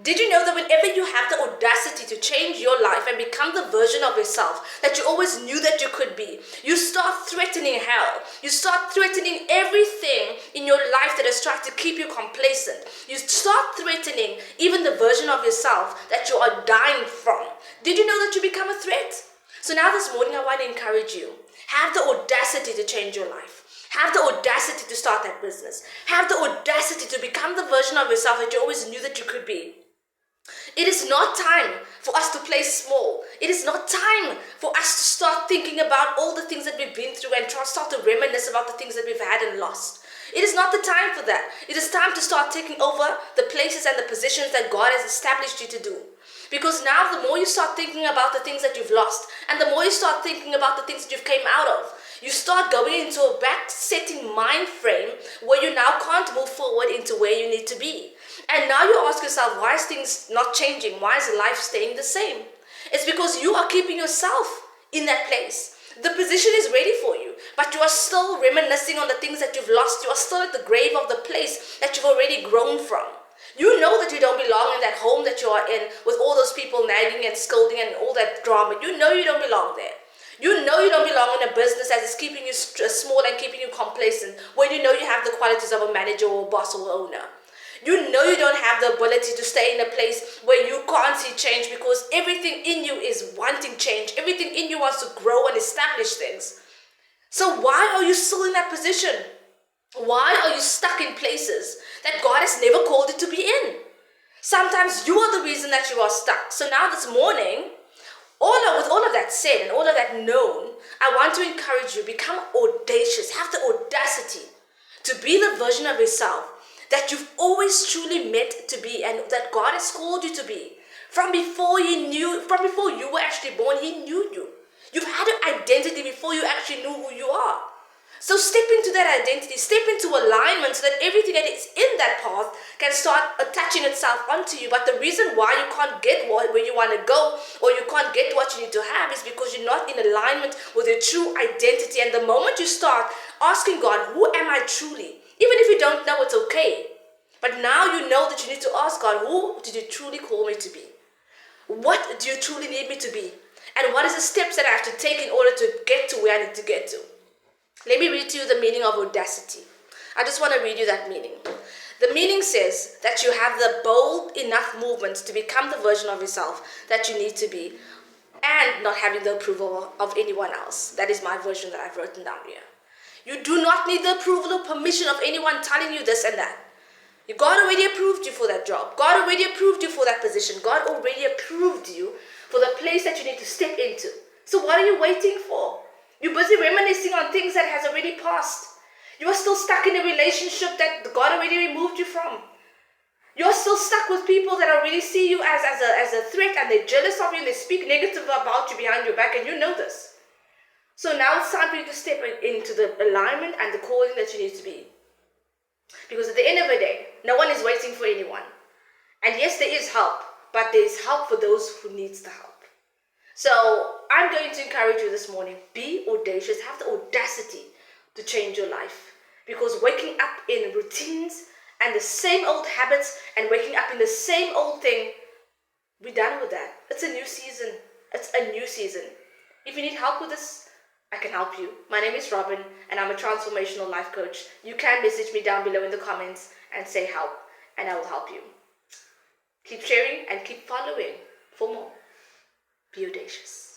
Did you know that whenever you have the audacity to change your life and become the version of yourself that you always knew that you could be, you start threatening hell. You start threatening everything in your life that has tried to keep you complacent. You start threatening even the version of yourself that you are dying from. Did you know that you become a threat? So now this morning I want to encourage you. Have the audacity to change your life. Have the audacity to start that business. Have the audacity to become the version of yourself that you always knew that you could be. It is not time for us to play small. It is not time for us to start thinking about all the things that we've been through and start to reminisce about the things that we've had and lost. It is not the time for that. It is time to start taking over the places and the positions that God has established you to do. Because now the more you start thinking about the things that you've lost and the more you start thinking about the things that you've came out of, you start going into a back-setting mind frame where you now can't move forward into where you need to be. And now you ask yourself, why is things not changing? Why is life staying the same? It's because you are keeping yourself in that place. The position is ready for you, but you are still reminiscing on the things that you've lost. You are still at the grave of the place that you've already grown from. You know that you don't belong in that home that you are in with all those people nagging and scolding and all that drama. You know you don't belong there. You know you don't belong in a business that is keeping you small and keeping you complacent when you know you have the qualities of a manager or a boss or owner. You know you don't have the ability to stay in a place where you can't see change because everything in you is wanting change. Everything in you wants to grow and establish things. So why are you still in that position? Why are you stuck in places that God has never called you to be in? Sometimes you are the reason that you are stuck. So now this morning, with all of that said and all of that known, I want to encourage you, become audacious. Have the audacity to be the version of yourself that you've always truly meant to be and that God has called you to be. From before you were actually born, He knew you. You've had an identity before you actually knew who you are. So step into that identity, step into alignment so that everything that is in that path can start attaching itself onto you. But the reason why you can't get where you want to go or you can't get what you need to have is because you're not in alignment with your true identity. And the moment you start asking God, who am I truly? Even if you don't know, it's okay. But now you know that you need to ask God, who did you truly call me to be? What do you truly need me to be? And what is the steps that I have to take in order to get to where I need to get to? Let me read to you the meaning of audacity. I just want to read you that meaning. The meaning says that you have the bold enough movements to become the version of yourself that you need to be and not having the approval of anyone else. That is my version that I've written down here. You do not need the approval or permission of anyone telling you this and that. God already approved you for that job. God already approved you for that position. God already approved you for the place that you need to step into. So what are you waiting for? You're busy reminiscing on things that has already passed. You are still stuck in a relationship that God already removed you from. You're still stuck with people that already see you as a threat and they're jealous of you and they speak negative about you behind your back and you know this. So now it's time for you to step into the alignment and the calling that you need to be. Because at the end of the day, no one is waiting for anyone. And yes, there is help, but there is help for those who needs the help. So I'm going to encourage you this morning, be audacious, have the audacity to change your life. Because waking up in routines and the same old habits and waking up in the same old thing, we're done with that. It's a new season. It's a new season. If you need help with this, I can help you. My name is Robin and I'm a transformational life coach. You can message me down below in the comments and say help and I will help you. Keep sharing and keep following for more. Be audacious.